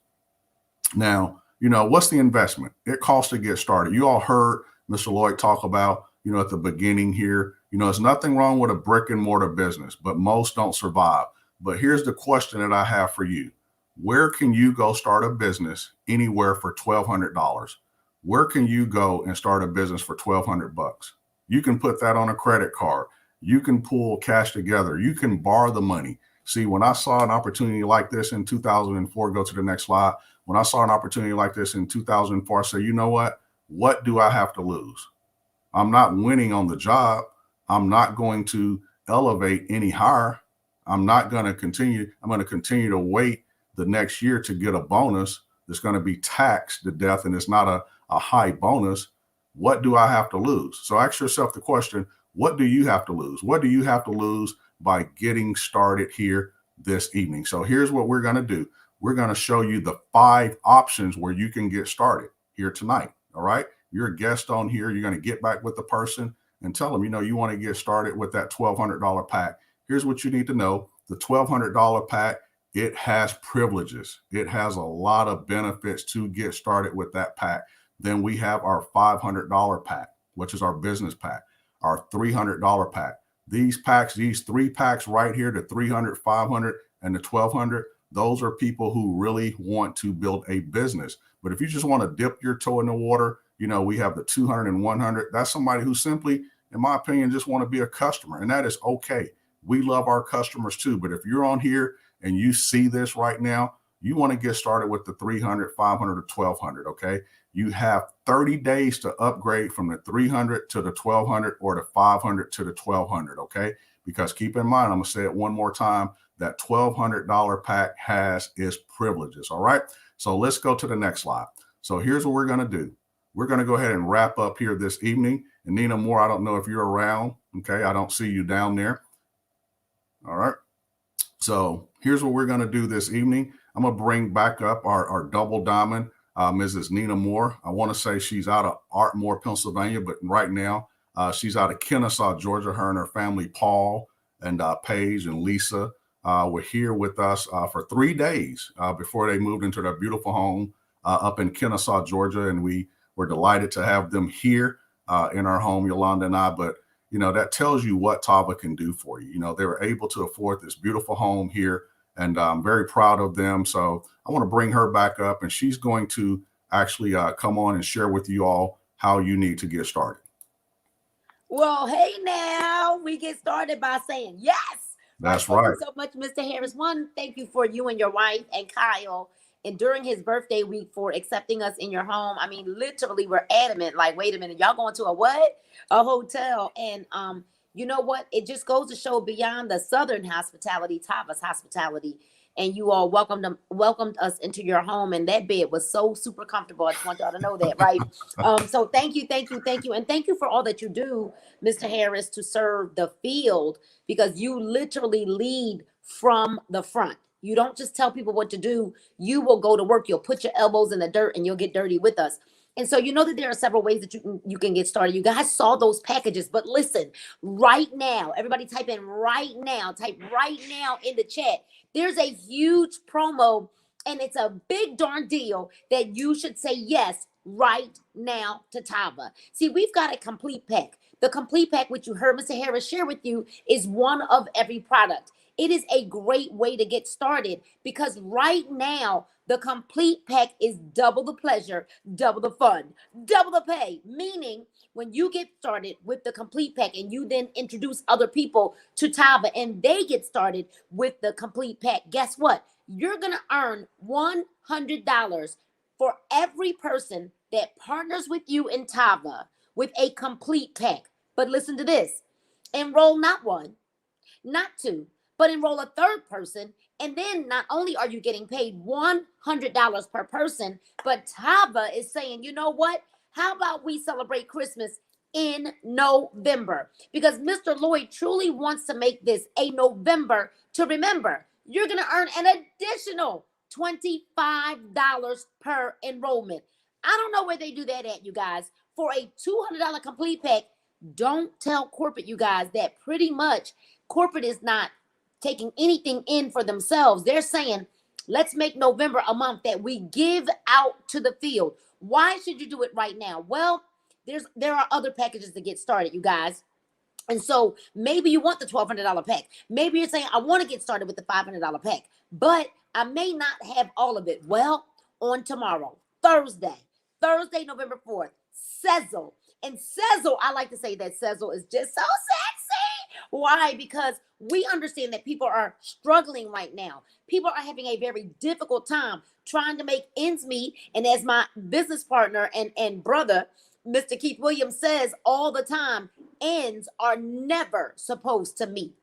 Now, what's the investment? It costs to get started. You all heard Mr. Lloyd talk about, at the beginning here, there's nothing wrong with a brick and mortar business, but most don't survive. But here's the question that I have for you. Where can you go start a business anywhere for $1,200? Where can you go and start a business for $1,200? You can put that on a credit card. You can pull cash together. You can borrow the money. See, when I saw an opportunity like this in 2004, go to the next slide. When I saw an opportunity like this in 2004, I said, you know what do I have to lose? I'm not winning on the job. I'm not going to elevate any higher. I'm going to continue to wait the next year to get a bonus that's going to be taxed to death, and it's not a high bonus. What do I have to lose? So ask yourself the question, what do you have to lose? What do you have to lose by getting started here this evening? So here's what we're going to do. We're going to show you the 5 options where you can get started here tonight. All right. You're a guest on here. You're going to get back with the person and tell them, you want to get started with that $1,200 pack. Here's what you need to know. The $1,200 pack, it has privileges. It has a lot of benefits to get started with that pack. Then we have our $500 pack, which is our business pack, our $300 pack. These packs, these 3 packs right here, the $300, $500, and the $1,200, those are people who really want to build a business. But if you just want to dip your toe in the water, we have the $200 and $100. That's somebody who simply, in my opinion, just want to be a customer. And that is okay. We love our customers too. But if you're on here and you see this right now, you want to get started with the $300, $500, or $1,200. Okay. You have 30 days to upgrade from the $300 to the $1,200 or the $500 to the $1,200. Okay. Because keep in mind, I'm going to say it one more time. that $1,200 pack has its privileges. All right. So let's go to the next slide. So here's what we're going to do. We're going to go ahead and wrap up here this evening. And Nina Moore, I don't know if you're around. Okay. I don't see you down there. All right. So here's what we're going to do this evening. I'm going to bring back up our double diamond, Mrs. Nina Moore. I want to say she's out of Ardmore, Pennsylvania, but right now she's out of Kennesaw, Georgia. Her and her family, Paul and Paige and Lisa, were here with us for 3 days before they moved into their beautiful home up in Kennesaw, Georgia. And we were delighted to have them here in our home, Yolanda and I. But you know, that tells you what Tava can do for you. You know, they were able to afford this beautiful home here, and I'm very proud of them. So I want to bring her back up, and she's going to actually come on and share with you all how you need to get started. Well, hey, now we get started by saying yes. That's right. right. Thank you so much, Mr. Harris. One, thank you for you and your wife and Kyle, and during his birthday week for accepting us in your home. I mean, literally, we're adamant. Like, wait a minute, y'all going to a what? A hotel. And you know what? It just goes to show beyond the Southern hospitality, Tava's hospitality. And you all welcomed us into your home, and that bed was so super comfortable. I just want y'all to know that, right? So thank you. And thank you for all that you do, Mr. Harris, to serve the field, because you literally lead from the front. You don't just tell people what to do. You will go to work. You'll put your elbows in the dirt and you'll get dirty with us. And so you know that there are several ways that you can get started. You guys saw those packages, but listen, right now, everybody type right now in the chat. There's a huge promo, and it's a big darn deal that you should say yes right now to Tava. See, we've got a complete pack. The complete pack, which you heard Mr. Harris share with you, is one of every product. It is a great way to get started, because right now, the complete pack is double the pleasure, double the fun, double the pay. Meaning, when you get started with the complete pack and you then introduce other people to Tava and they get started with the complete pack, guess what? You're going to earn $100 for every person that partners with you in Tava with a complete pack. But listen to this. Enroll not one, not two, but enroll a third person. And then not only are you getting paid $100 per person, but Tava is saying, you know what? How about we celebrate Christmas in November? Because Mr. Lloyd truly wants to make this a November to remember. You're going to earn an additional $25 per enrollment. I don't know where they do that at, you guys. For a $200 complete pack, don't tell corporate, you guys, that pretty much corporate is not taking anything in for themselves. They're saying, let's make November a month that we give out to the field. Why should you do it right now? Well, there are other packages to get started, you guys. And so maybe you want the $1,200 pack. Maybe you're saying, I want to get started with the $500 pack, but I may not have all of it. Well, on tomorrow, Thursday, November 4th, Sezzle. And Sezzle, I like to say that Sezzle is just so sexy. Why? Because we understand that people are struggling right now. People are having a very difficult time trying to make ends meet. And as my business partner and brother, Mr. Keith Williams, says all the time, ends are never supposed to meet.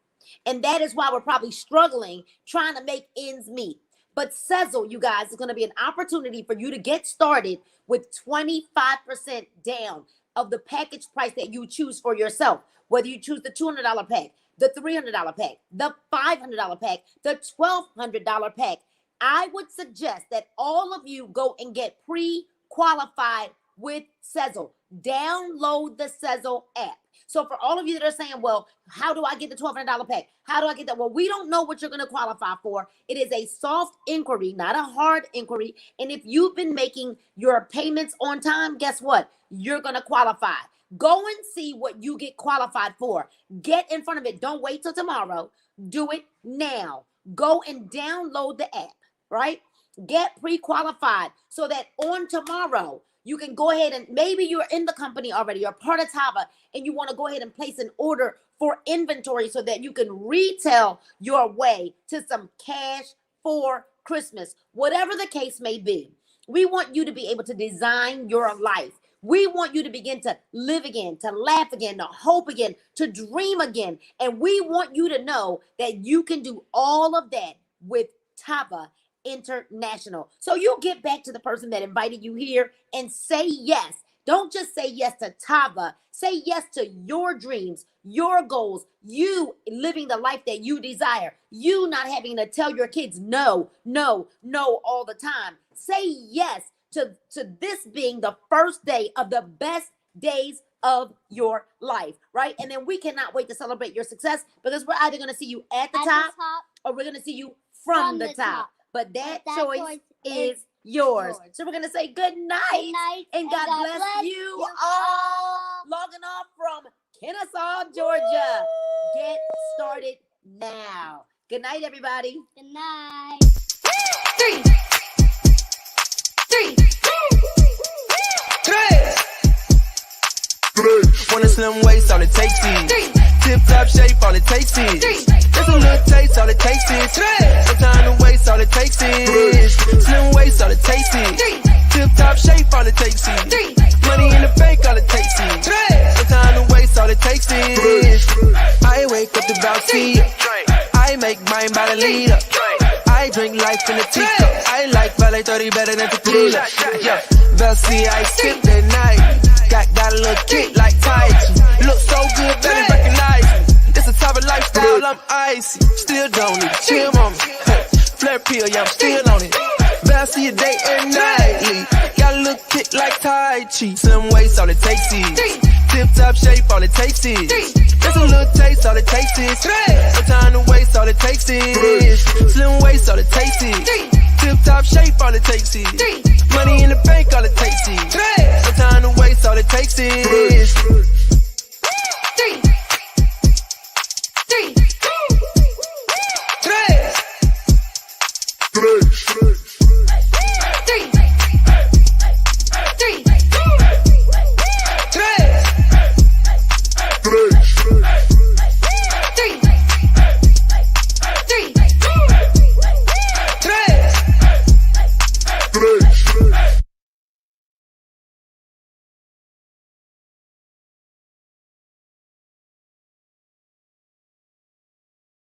And that is why we're probably struggling trying to make ends meet. But Sezzle, you guys, is going to be an opportunity for you to get started with 25% down of the package price that you choose for yourself. Whether you choose the $200 pack, the $300 pack, the $500 pack, the $1,200 pack, I would suggest that all of you go and get pre-qualified with Sezzle. Download the Sezzle app. So for all of you that are saying, well, how do I get the $1,200 pack? How do I get that? Well, we don't know what you're going to qualify for. It is a soft inquiry, not a hard inquiry. And if you've been making your payments on time, guess what? You're going to qualify. Go and see what you get qualified for. Get in front of it. Don't wait till tomorrow. Do it now. Go and download the app, right? Get pre-qualified so that on tomorrow, you can go ahead and maybe you're in the company already, you're part of Tava, and you want to go ahead and place an order for inventory so that you can retail your way to some cash for Christmas. Whatever the case may be, we want you to be able to design your life We want you to begin to live again, to laugh again, to hope again, to dream again. And we want you to know that you can do all of that with Tava International. So you get back to the person that invited you here and say yes. Don't just say yes to Tava. Say yes to your dreams, your goals, you living the life that you desire, you not having to tell your kids no, no, no all the time. Say yes to this being the first day of the best days of your life, right? And then we cannot wait to celebrate your success, because we're either going to see you at the top or we're going to see you from the top. But that choice is yours. So we're going to say good night, and God bless you all. Logging off from Kennesaw, Georgia. Get started now. Good night, everybody. Good night. 3, 3, 3. Want a slim waist, all it takes is tip top shape, all it takes is just a little taste, all it takes is no time to waste, all it takes is slim waist, all it takes is tip top shape, all it takes is money in the bank, all it takes is no time to waste, all it takes is I wake up about tea, I make mine by the leader. I drink life in a teacup. I like Valet 30 better than tequila. Yeah, Velcy, I sip that night. Got a little kick like tights. Look so good, better recognize me. It's a type of lifestyle, I'm icy. Still don't need chill on me. Flare pill, yeah, I'm still on it. Velcy a day and nightly. Got a little kick like Tai Chi. Slim waist, all it takes is tip top shape, all it takes is just a little taste, all it takes is no time to waste, all it takes is slim waist, all it takes is tip top shape, all it takes is money in the bank, all it takes is no time to waste, all it takes is 3, 3, 3.